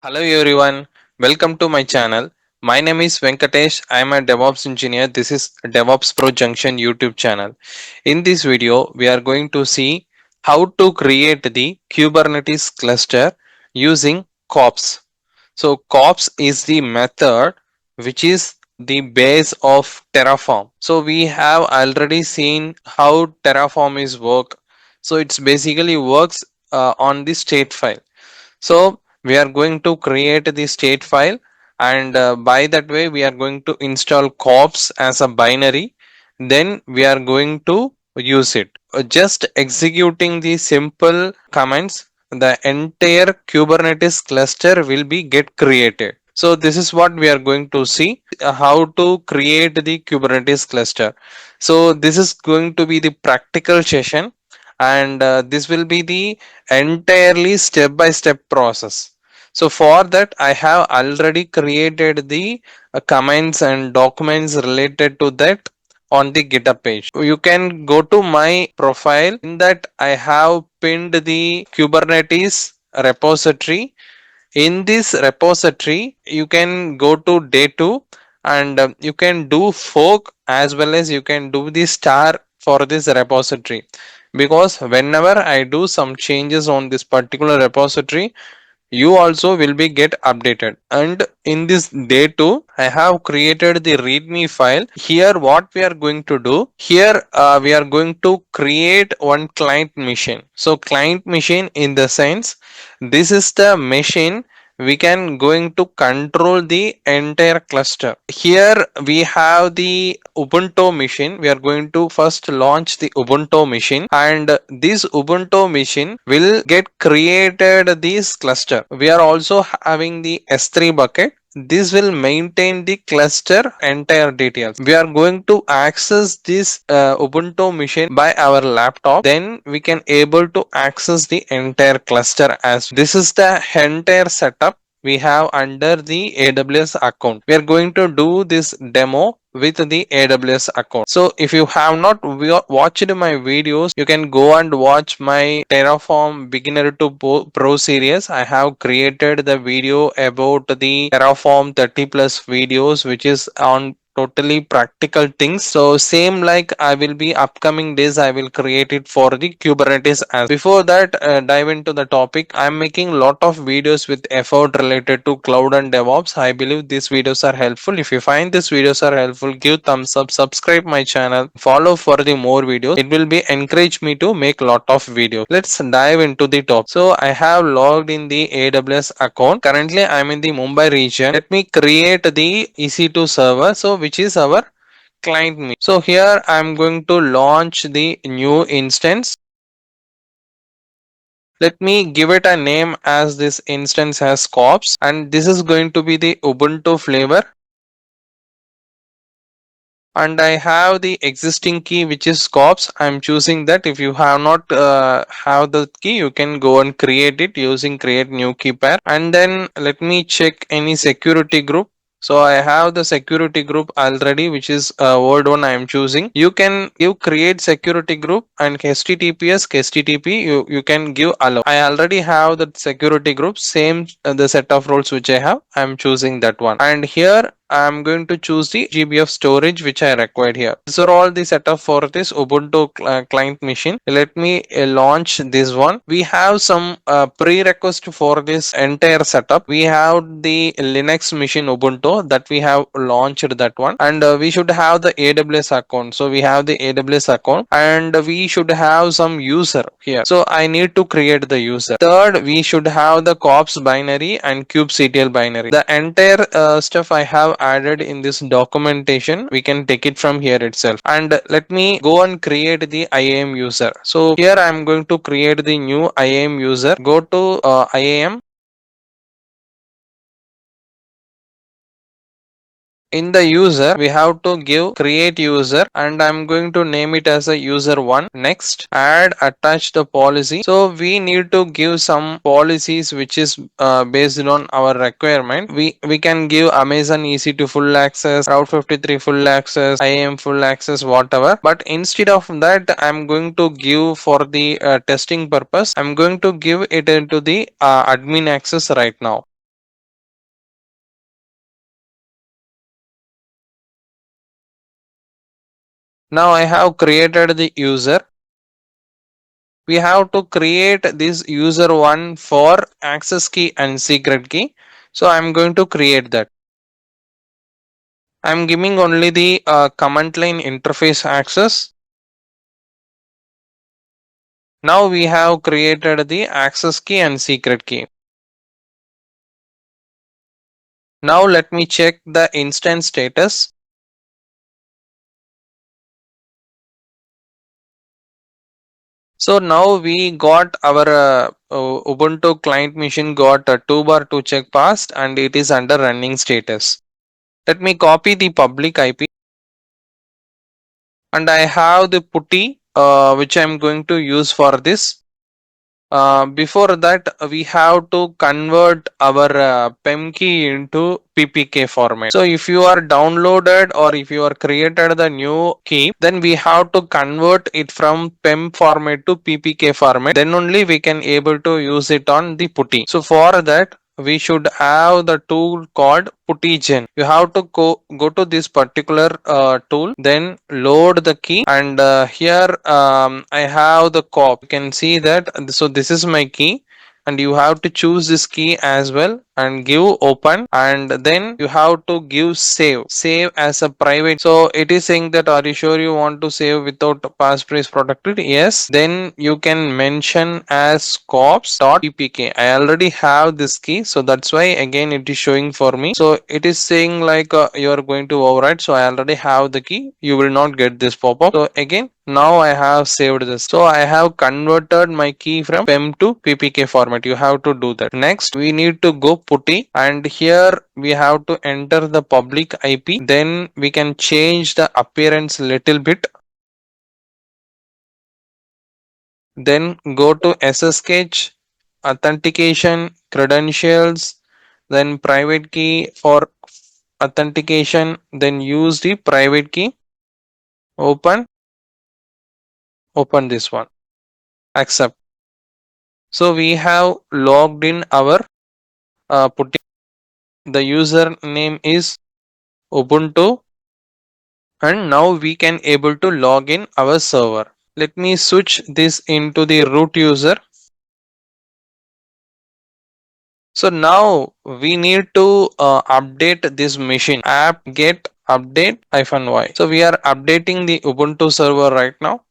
Hello everyone, welcome to my channel. My name is Venkatesh. I am a DevOps engineer. This is DevOps Pro Junction YouTube channel. In this video, we are going to see how to create the Kubernetes cluster using Kops. So Kops is the method which is the base of Terraform. So we have already seen how Terraform is work. So it's basically works on the state file. So we are going to create the state file, and by that way we are going to install Kops as a binary. Then we are going to use it. Just executing the simple commands, the entire Kubernetes cluster will be get created. So this is what we are going to see, how to create the Kubernetes cluster. So this is going to be the practical session, and this will be the entirely step by step process. So for that I have already created the comments and documents related to that on the GitHub page. You can go to my profile. In that I have pinned the Kubernetes repository. In this repository you can go to day 2, and you can do fork as well as you can do the star for this repository, because whenever I do some changes on this particular repository, you also will be get updated. And in this day 2 I have created the readme file. Here what we are going to do here, we are going to create one client machine. So client machine, in the sense, this is the machine we can going to control the entire cluster. Here we have the Ubuntu machine. We are going to first launch the Ubuntu machine, and this Ubuntu machine will get created this cluster. We are also having the S3 bucket. This will maintain the cluster entire details. We are going to access this Ubuntu machine by our laptop. Then we can able to access the entire cluster. As this is the entire setup we have under the AWS account. We are going to do this demo with the AWS account. So if you have not watched my videos, you can go and watch my Terraform beginner to pro series. I have created the video about the Terraform 30 plus videos, which is on totally practical things. So same like I will be upcoming days I will create it for the Kubernetes. As before that, dive into the topic. I'm making lot of videos with effort related to cloud and DevOps. I believe these videos are helpful. If you find these videos are helpful, give thumbs up, subscribe my channel, follow for the more videos. It will be encourage me to make lot of videos. Let's dive into the top. So I have logged in the AWS account. Currently I'm in the Mumbai region. Let me create the EC2 server, so which is our client me. So here I'm going to launch the new instance. Let me give it a name as this instance has Kops, and this is going to be the Ubuntu flavor. And I have the existing key which is Kops. I'm choosing that. If you have not have the key, you can go and create it using create new key pair. And then let me check any security group. So I have the security group already, which is old one I am choosing. You can give create security group and HTTPS, HTTP, you can give allow. I already have the security group, same the set of roles which I have. I am choosing that one. And here I'm going to choose the GB of storage which I required here. These are all the setup for this Ubuntu client machine. Let me launch this one. We have some prerequisite for this entire setup. We have the Linux machine Ubuntu that we have launched that one, and we should have the AWS account. So we have the AWS account, and we should have some user here. So I need to create the user. Third, we should have the Kops binary and kubectl binary. The entire stuff I have added in this documentation. We can take it from here itself. And let me go and create the IAM user. So here I am going to create the new IAM user. Go to IAM. In the user we have to give create user, and I'm going to name it as a user1. Next, add attach the policy. So we need to give some policies which is based on our requirement. We can give Amazon EC2 full access, Route 53 full access, IAM full access, whatever. But instead of that, I'm going to give for the testing purpose, I'm going to give it into the admin access right now. Now I have created the user. We have to create this user one for access key and secret key. So I'm going to create that. I'm giving only the command line interface access. Now we have created the access key and secret key. Now let me check the instance status. So now we got our Ubuntu client machine got a 2 bar 2 check passed and it is under running status. Let me copy the public IP and I have the putty which I am going to use for this. Before that, we have to convert our PEM key into PPK format. So if you are downloaded or if you are created the new key, then we have to convert it from PEM format to PPK format. Then only we can able to use it on the putty. So for that, we should have the tool called puttygen. You have to go to this particular tool, then load the key, and here I have the Kops. You can see that. So this is my key, and you have to choose this key as well and give open, and then you have to give save as a private. So it is saying that are you sure you want to save without passphrase protected? Yes, then you can mention as cops.ppk. I already have this key, so that's why again it is showing for me. So it is saying like you are going to override, so I already have the key. You will not get this pop-up. So again, now I have saved this. So I have converted my key from PEM to PPK format. You have to do that. Next, we need to go putty, and here we have to enter the public IP. Then we can change the appearance little bit. Then go to SSH, authentication, credentials, then private key for authentication, then use the private key, open this one, accept. So we have logged in our putty. The username is Ubuntu, and now we can able to log in our server. Let me switch this into the root user. So now we need to update this machine. App get update -y. So we are updating the Ubuntu server right now.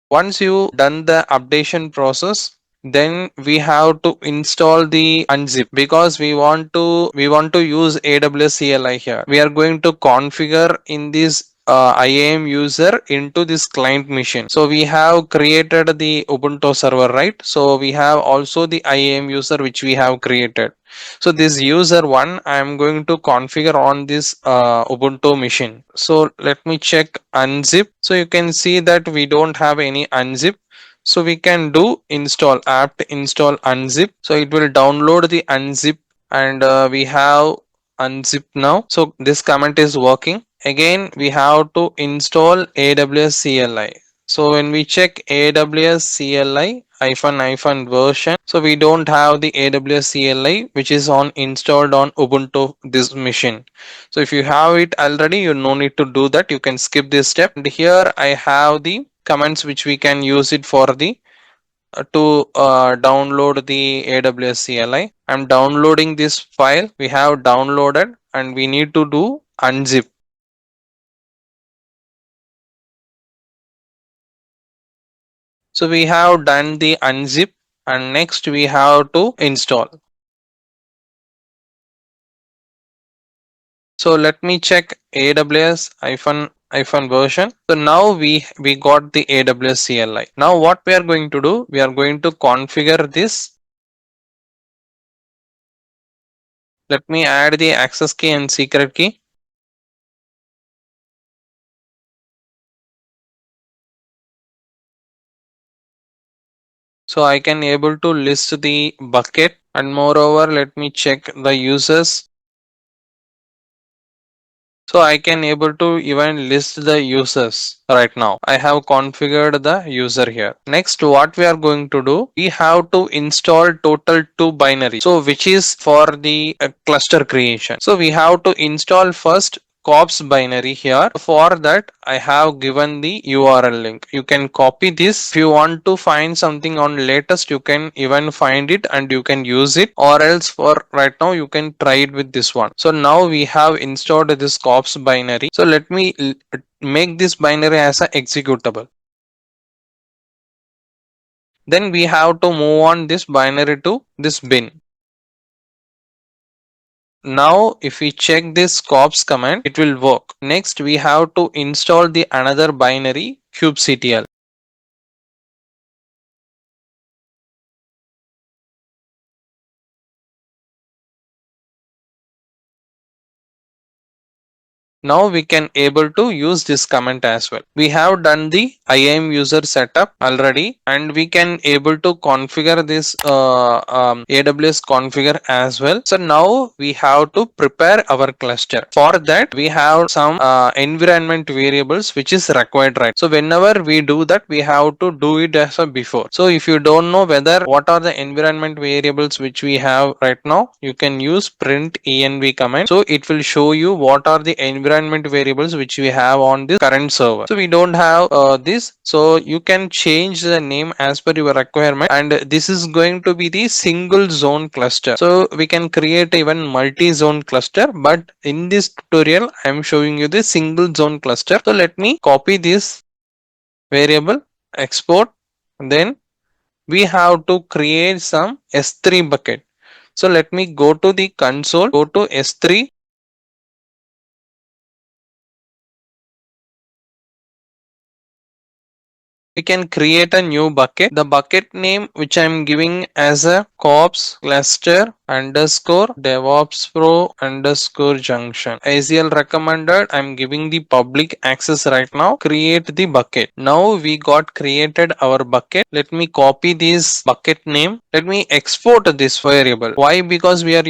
Once you done the updation process, then we have to install the unzip, because we want to use AWS CLI here. We are going to configure in this IAM user into this client machine. So we have created the Ubuntu server, right? So we have also the IAM user which we have created. So this user one I am going to configure on this Ubuntu machine. So let me check unzip. So you can see that we don't have any unzip. So we can do install apt install unzip. So it will download the unzip, and we have unzip now. So this command is working. Again, we have to install AWS CLI. So when we check AWS CLI hyphen version, so we don't have the AWS CLI which is on installed on Ubuntu this machine. So if you have it already, you no need to do that. You can skip this step. And here I have the commands which we can use it for the to download the AWS CLI. I'm downloading this file. We have downloaded, and we need to do unzip. So we have done the unzip, and next we have to install. So let me check AWS version. So now we got the AWS CLI. Now what we are going to do, we are going to configure this. Let me add the access key and secret key. So I can able to list the bucket, and moreover let me check the users. So I can able to even list the users right now. I have configured the user here. Next, what we are going to do, we have to install total 2 binaries. So which is for the cluster creation. So we have to install first Kops binary here. For that, I have given the URL link. You can copy this. If you want to find something on latest, you can even find it and you can use it, or else for right now you can try it with this one. So now we have installed this Kops binary. So let me make this binary as a executable. Then we have to move on this binary to this bin. Now if we check this kops command, it will work. Next we have to install the another binary kubectl. Now we can able to use this command as well. We have done the IAM user setup already, and we can able to configure this AWS configure as well. So now we have to prepare our cluster. For that we have some environment variables which is required, right? So whenever we do that, we have to do it as a before. So if you don't know whether what are the environment variables which we have right now, you can use print env command. So it will show you what are the environment variables which we have on this current server. So we don't have this, so you can change the name as per your requirement, and this is going to be the single zone cluster. So we can create even multi-zone cluster, but in this tutorial I am showing you the single zone cluster. So let me copy this variable, export, then we have to create some S3 bucket. So let me go to the console, go to S3. We can create a new bucket. The bucket name which I'm giving as a Kops cluster underscore DevOps Pro underscore Junction. ACL recommended. I'm giving the public access right now. Create the bucket. Now we got created our bucket. Let me copy this bucket name. Let me export this variable. Why? Because we are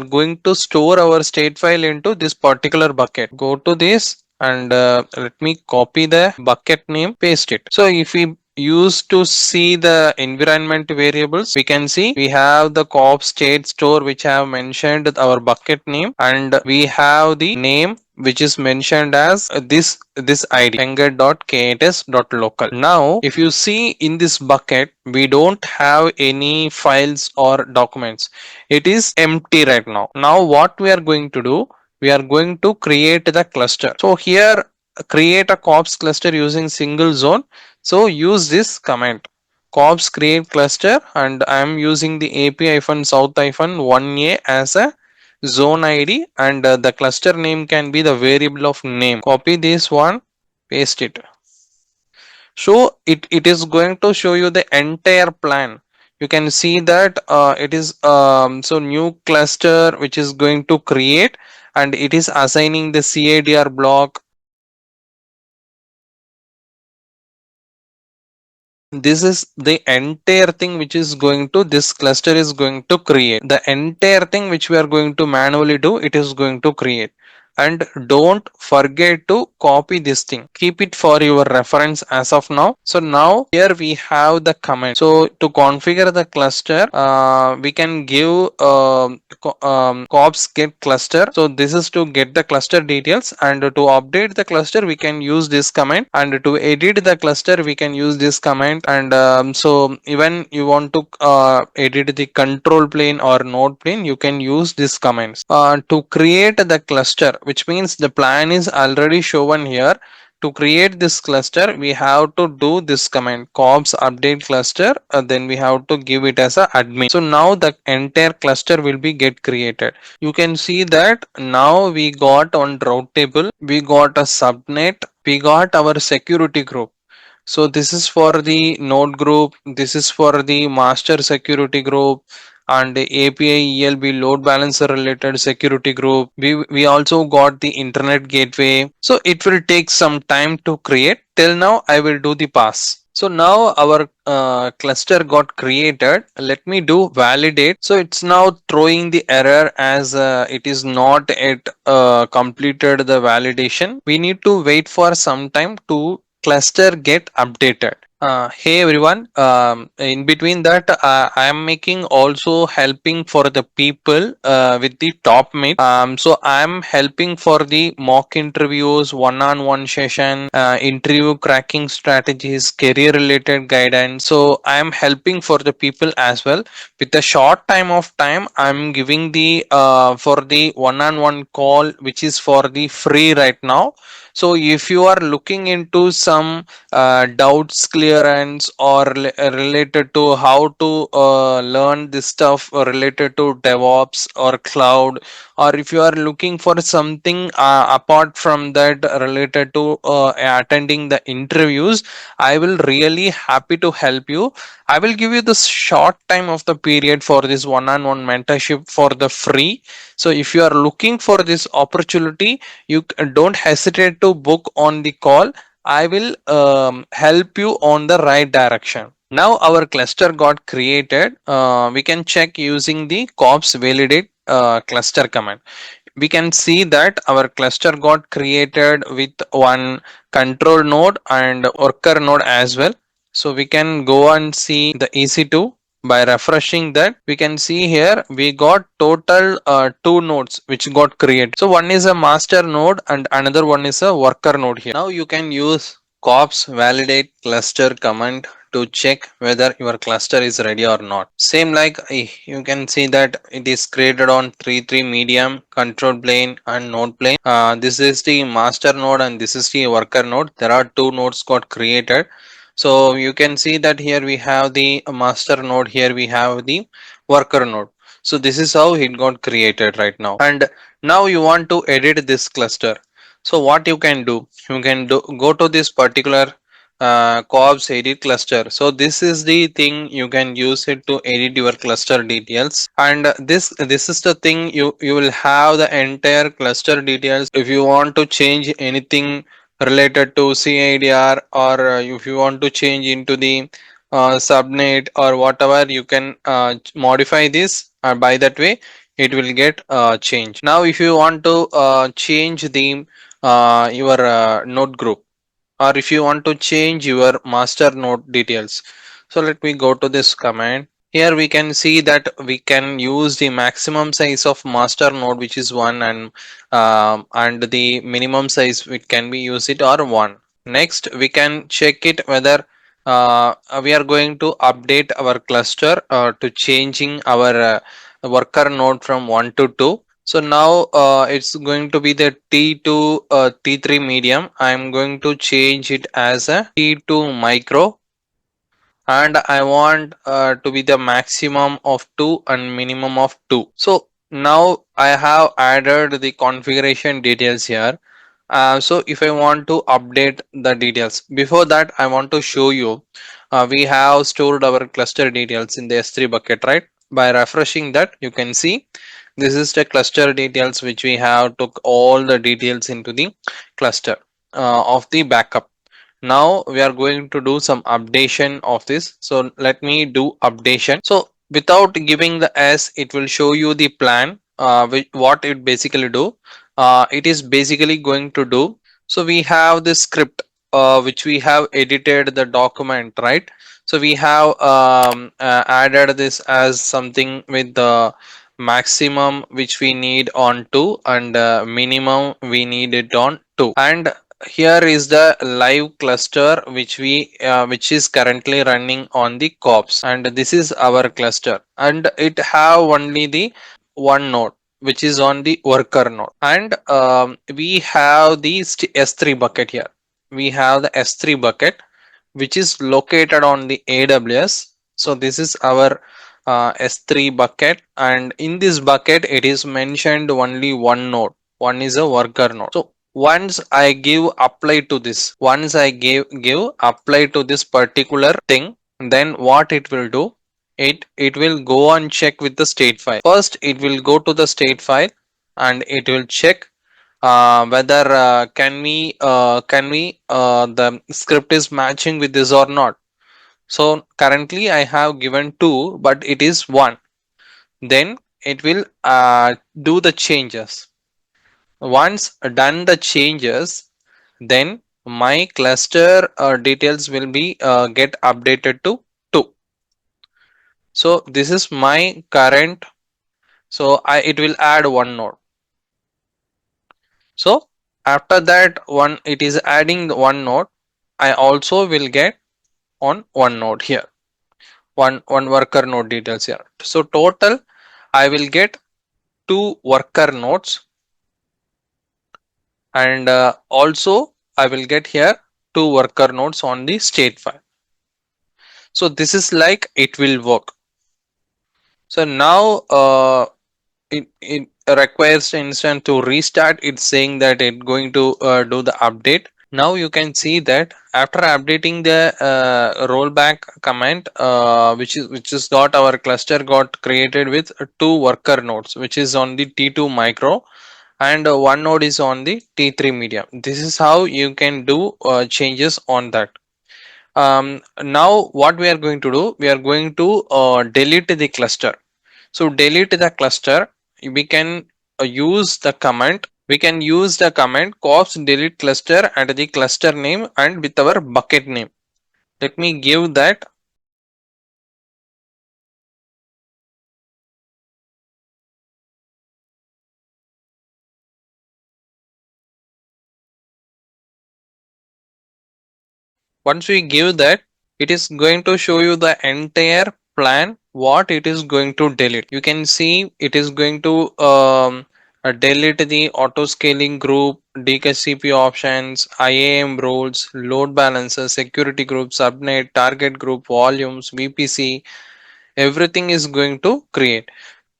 going to store our state file into this particular bucket. Go to this and let me copy the bucket name, paste it. So if we used to see the environment variables, we can see we have the Kops state store which have mentioned our bucket name, and we have the name which is mentioned as this id vengat.kts.local. Now if you see in this bucket, we don't have any files or documents. It is empty right now. Now what we are going to do, we are going to create the cluster. So here create a Kops cluster using single zone. So use this command Kops create cluster, and I am using the ap-south-1a as a zone id, and the cluster name can be the variable of name. Copy this one, paste it. So it is going to show you the entire plan. You can see that it is so new cluster which is going to create, and it is assigning the CADR block. This is the entire thing which is going to, this cluster is going to create. The entire thing which we are going to manually do, it is going to create. And don't forget to copy this thing. Keep it for your reference as of now. So now here we have the command. So to configure the cluster, we can give Kops get cluster. So this is to get the cluster details, and to update the cluster we can use this command, and to edit the cluster we can use this command. And so even you want to edit the control plane or node plane, you can use this commands. To create the cluster, which means the plan is already shown here. To create this cluster, we have to do this command Kops update cluster, then we have to give it as a admin. So now the entire cluster will be get created. You can see that now we got on route table, we got a subnet, we got our security group. So this is for the node group, this is for the master security group, and the API ELB load balancer related security group. We also got the internet gateway. So it will take some time to create. Till now I will do the pass. So now our cluster got created. Let me do validate. So it's now throwing the error as it is not yet completed the validation. We need to wait for some time to cluster get updated. Hey everyone. In between that, I am making also helping for the people with the topmate. So I am helping for the mock interviews, one-on-one session, interview cracking strategies, career-related guidance. So I am helping for the people as well. With a short time of time, I am giving the for the one-on-one call, which is for the free right now. So if you are looking into some doubts clearance or related to how to learn this stuff related to DevOps or cloud, or if you are looking for something apart from that related to attending the interviews, I will really happy to help you. I will give you the short time of the period for this one-on-one mentorship for the free. So if you are looking for this opportunity, you don't hesitate to book on the call. I will help you on the right direction. Now our cluster got created. We can check using the Kops validate cluster command. We can see that our cluster got created with one control node and worker node as well. So we can go and see the EC2. By refreshing that, we can see here we got total two nodes which got created. So one is a master node and another one is a worker node here. Now you can use Kops validate cluster command to check whether your cluster is ready or not. Same like you can see that it is created on 3 medium, control plane and node plane. This is the master node and this is the worker node. There are two nodes got created. So you can see that here we have the master node, here we have the worker node. So this is how it got created right now. And now you want to edit this cluster. So what you can do, go to this particular Kops edit cluster. So this is the thing, you can use it to edit your cluster details. And this is the thing, you will have the entire cluster details. If you want to change anything related to CIDR, or if you want to change into the subnet or whatever, you can modify this. By that way, it will get changed. Now if you want to change the your node group, or if you want to change your master node details, so let me go to this command. Here we can see that we can use the maximum size of master node, which is 1, and the minimum size which can be used it or 1. Next we can check it whether we are going to update our cluster to changing our worker node from 1 to 2. So now it's going to be the T2 T3 medium. I'm going to change it as a T2 micro, and I want to be the maximum of 2 and minimum of 2. So now I have added the configuration details here. So if I want to update the details, before that I want to show you, we have stored our cluster details in the S3 bucket, right? By refreshing that, you can see this is the cluster details which we have took all the details into the cluster of the backup. Now we are going to do some updation of this. So let me do updation. So without giving the S, it will show you the plan, what it basically do. It is basically going to do, so we have this script which we have edited the document, right? So we have added this as something with the maximum which we need on 2, and minimum we need it on 2. And here is the live cluster which is currently running on the Kops, and this is our cluster, and it have only the one node which is on the worker node. And we have the S3 bucket here. We have the S3 bucket which is located on the AWS. So this is our S3 bucket, and in this bucket it is mentioned only one node. One is a worker node. So once I give apply to this, once I give apply to this particular thing, then what it will do, it will go and check with the state file. First it will go to the state file and it will check whether the script is matching with this or not. So currently I have given 2, but it is 1. Then it will do the changes. Once done the changes, then my cluster details will be get updated to 2. So this is my current. So it will add one node. So after that one, it is adding the one node. I also will get on one node here, one worker node details here. So total I will get 2 worker nodes, and also I will get here 2 worker nodes on the state file. So this is like it will work. So now it requires instant to restart. It's saying that it's going to do the update. Now you can see that after updating the rollback command, which is got our cluster got created with 2 worker nodes, which is on the T2 micro, and one node is on the T3 medium. This is how you can do changes on that. Now what we are going to do, we are going to delete the cluster. So delete the cluster, we can use the command. We can use the command kops delete cluster and the cluster name and with our bucket name. Let me give that. Once we give that, it is going to show you the entire plan what it is going to delete. You can see it is going to delete the auto scaling group, DKCP options, IAM roles, load balancers, security group, subnet, target group, volumes, VPC. Everything is going to create.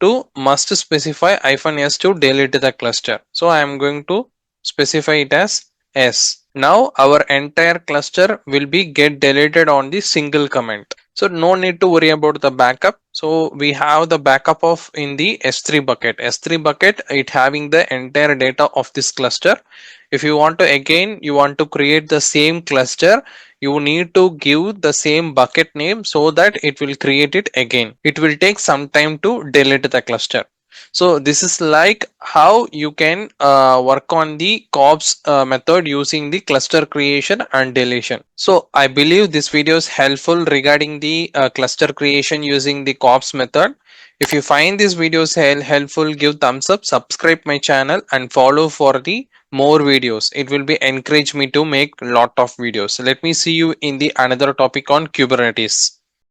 To must specify -s to delete the cluster. So I am going to specify it as S. Now our entire cluster will be get deleted on the single command. So no need to worry about the backup. So we have the backup of in the S3 bucket. S3 bucket, it having the entire data of this cluster. If you want to again, you want to create the same cluster, you need to give the same bucket name so that it will create it again. It will take some time to delete the cluster. So this is like how you can work on the Kops method using the cluster creation and deletion. So I believe this video is helpful regarding the cluster creation using the Kops method. If you find these videos helpful, give thumbs up, subscribe my channel and follow for the more videos. It will be encourage me to make lot of videos. Let me see you in the another topic on Kubernetes.